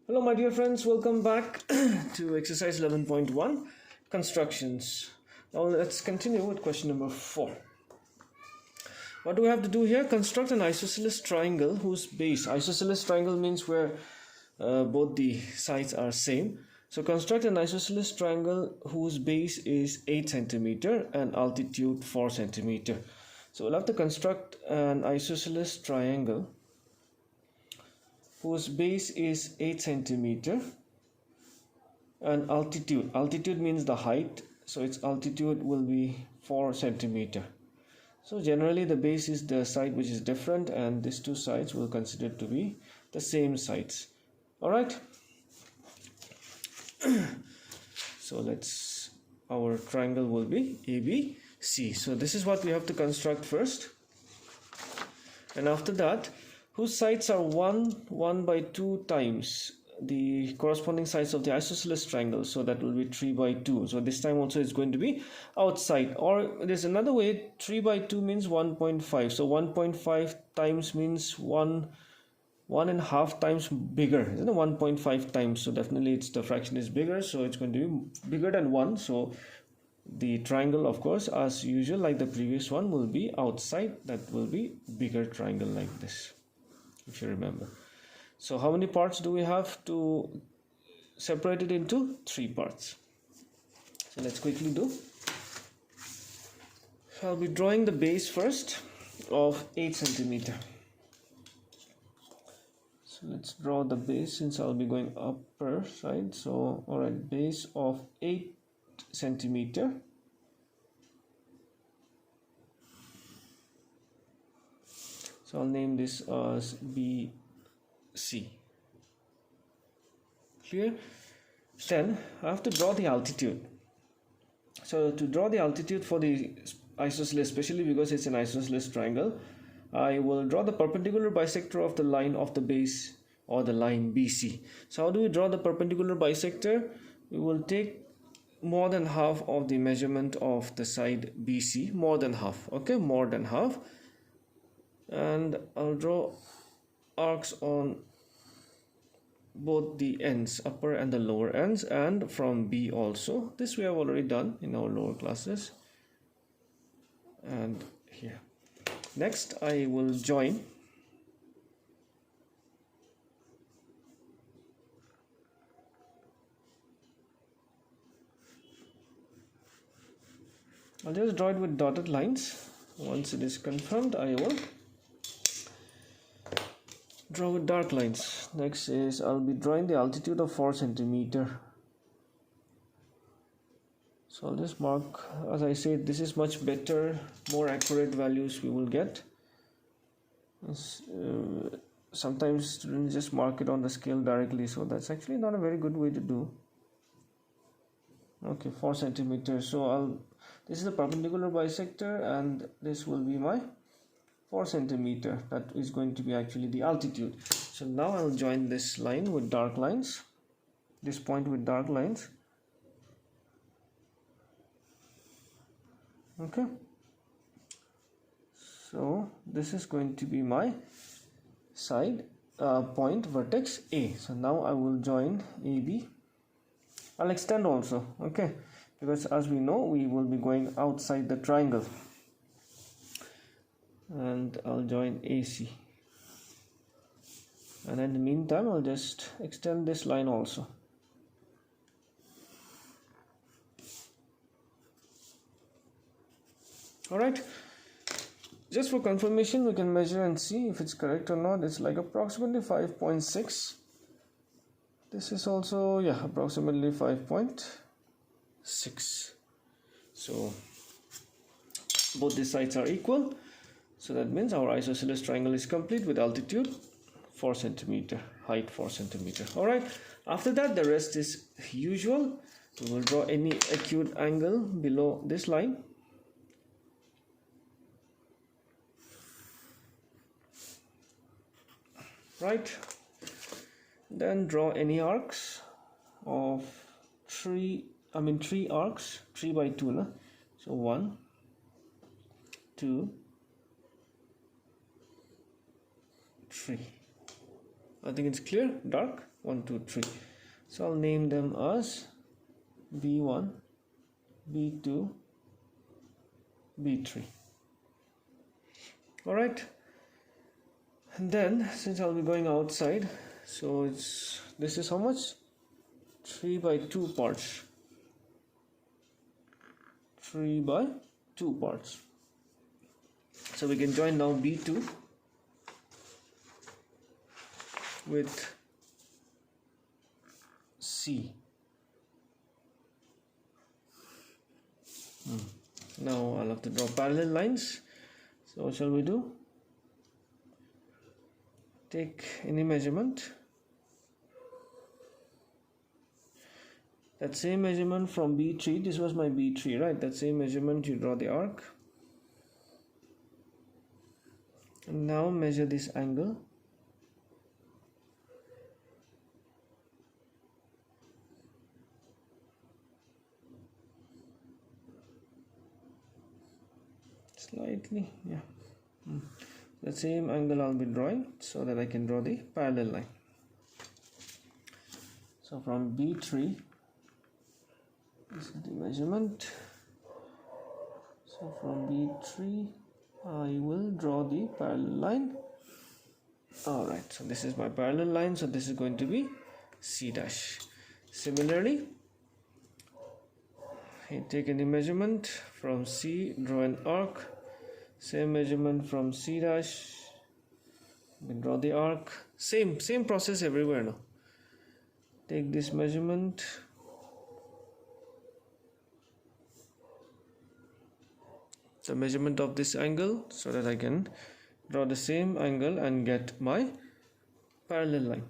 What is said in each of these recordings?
Hello my dear friends, welcome back to exercise 11.1 constructions. Now let's continue with question number 4. What do we have to do here? Construct an isosceles triangle whose base, isosceles triangle means where both the sides are same. So construct an isosceles triangle whose base is 8 centimeter and altitude 4 centimeter. So we'll have to construct an isosceles triangle whose base is 8 centimeter and altitude means the height, so its altitude will be 4 centimeter. So generally the base is the side which is different, and these two sides will consider to be the same sides. All right. So our triangle will be ABC. So this is what we have to construct first, and after that, whose sides are 1 by 2 times the corresponding sides of the isosceles triangle, so that will be 3 by 2. So this time also it's going to be outside, or there's another way, 3 by 2 means 1.5. So 1.5 times means 1.5 times bigger, isn't it? 1.5 times, so definitely the fraction is bigger, so it's going to be bigger than 1. So the triangle, of course, as usual, like the previous one, will be outside. That will be bigger triangle like this, if you remember. So how many parts do we have to separate it into? 3 parts. So let's quickly do. So I'll be drawing the base first of 8 centimeter. So let's draw the base, since I'll be going upper side. So alright, base of 8 centimeter. So I'll name this as BC. Clear? Then I have to draw the altitude. So to draw the altitude for the isosceles, especially because it's an isosceles triangle, I will draw the perpendicular bisector of the line of the base, or the line BC. So how do we draw the perpendicular bisector? We will take more than half of the measurement of the side BC, more than half, okay, more than half. And I'll draw arcs on both the ends, upper and the lower ends, and from B also. This we have already done in our lower classes. And here. Next I will join I'll just draw it with dotted lines. Once it is confirmed, I will draw with dark lines. Next is I'll be drawing the altitude of 4 centimeter. So I'll just mark, as I said, this is much better, more accurate values we will get. Sometimes students just mark it on the scale directly, so that's actually not a very good way to do. Okay, 4 centimeters. So this is the perpendicular bisector, and this will be my 4 centimeter. That is going to be actually the altitude. So now I'll join this line with dark lines, this point with dark lines. Okay, so this is going to be my side point vertex A. So now I will join AB. I'll extend also, okay, because as we know, we will be going outside the triangle. And I'll join AC, and in the meantime I'll just extend this line also. Alright, just for confirmation we can measure and see if it's correct or not. It's like approximately 5.6. This is also, yeah, approximately 5.6. So both the sides are equal. So that means our isosceles triangle is complete with altitude 4 centimeter, height 4 centimeter. Alright, after that the rest is usual. We will draw any acute angle below this line. Right, then draw any arcs of 3 arcs, 3 by 2, no? So 1, 2, 3. I think it's clear. Dark. 1 2 3. So I'll name them as B1, B2, B3. Alright, and then since I'll be going outside, so this is how much? 3 by 2 parts. 3 by 2 parts. So we can join now B2 with C. Now I'll have to draw parallel lines. So what shall we do? Take any measurement. That same measurement from B3, this was my B3, right? That same measurement, you draw the arc. And now measure this angle. Slightly, yeah. The same angle I'll be drawing so that I can draw the parallel line. So from B3, this is the measurement. So from B3, I will draw the parallel line. Alright, so this is my parallel line, so this is going to be C dash. Similarly, I take any measurement from C, draw an arc. Same measurement from C dash, we draw the arc. Same process everywhere now. Take this measurement, the measurement of this angle, so that I can draw the same angle and get my parallel line.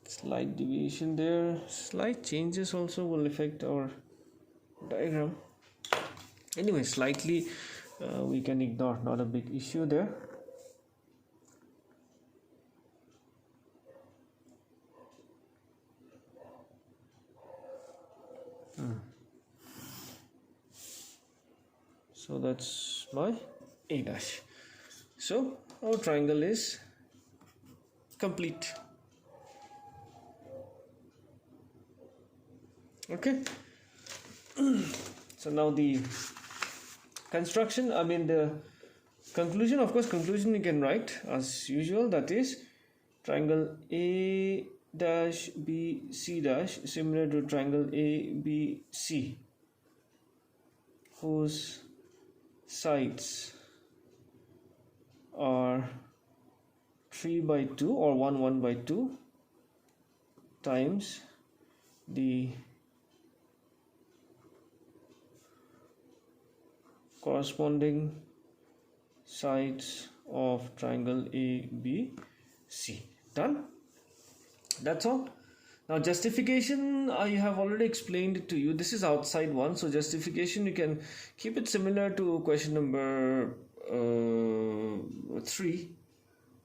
Slight deviation there, slight changes also will affect our diagram. Anyway, slightly we can ignore, not a big issue there. So that's my A dash. So our triangle is complete. Okay. So now the construction, the conclusion, of course, conclusion you can write as usual, that is triangle A dash B C dash similar to triangle A B C, whose sides are 3 by 2 or 1 by 2 times the corresponding sides of triangle ABC. Done? That's all. Now justification, I have already explained it to you. This is outside one, so justification you can keep it similar to question number 3.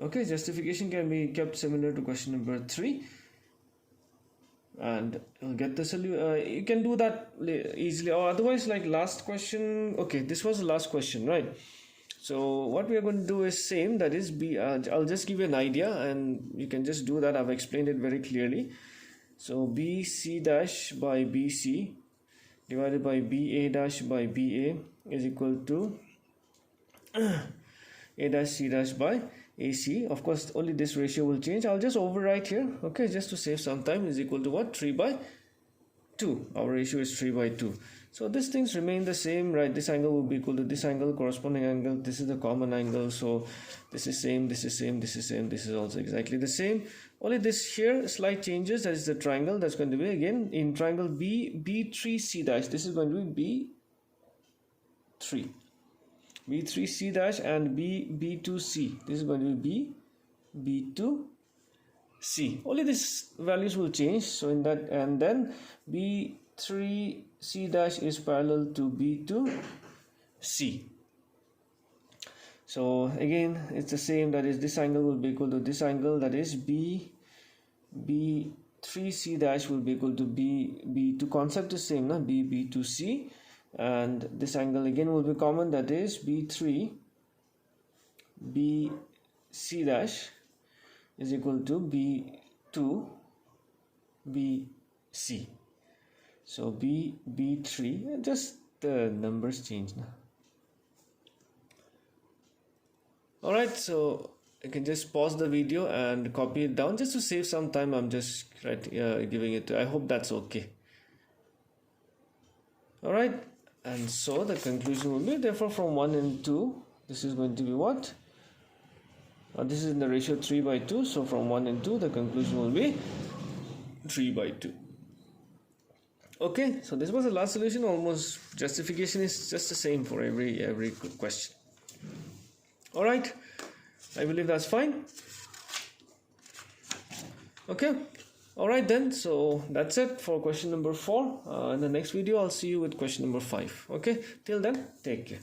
Okay, justification can be kept similar to question number 3, and you'll get the solution. You can do that easily, or otherwise, like last question. Okay, this was the last question, right? So what we are going to do is same, that is I'll just give you an idea and you can just do that. I've explained it very clearly. So BC dash by BC divided by BA dash by BA is equal to A dash C dash by AC. Of course, only this ratio will change. I'll just overwrite here, okay, just to save some time. Is equal to what? 3 by 2. Our ratio is 3 by 2. So these things remain the same, right? This angle will be equal to this angle, corresponding angle. This is the common angle. So this is same, this is same, this is same, this is also exactly the same. Only this here slight changes. That is the triangle. That's going to be again in triangle B3C dash. This is going to be B3C dash, and B2C. This is going to be B2C. Only these values will change. So in that, and then B3C dash is parallel to B2C. So again, it's the same. That is, this angle will be equal to this angle. That is B3C dash will be equal to B2. Concept is same, no? B2C. And this angle again will be common, that is B3 BC dash is equal to B2 BC. So B3, just the numbers change now. Alright, so you can just pause the video and copy it down just to save some time. I'm just giving it to, I hope that's okay. Alright, and so the conclusion will be, therefore from 1 and 2, this is going to be what? This is in the ratio 3/2, so from 1 and 2 the conclusion will be 3/2. Okay, so this was the last solution. Almost justification is just the same for every question. Alright, I believe that's fine. Okay, alright then, so that's it for question number 4. In the next video I'll see you with question number 5. Okay, till then, take care.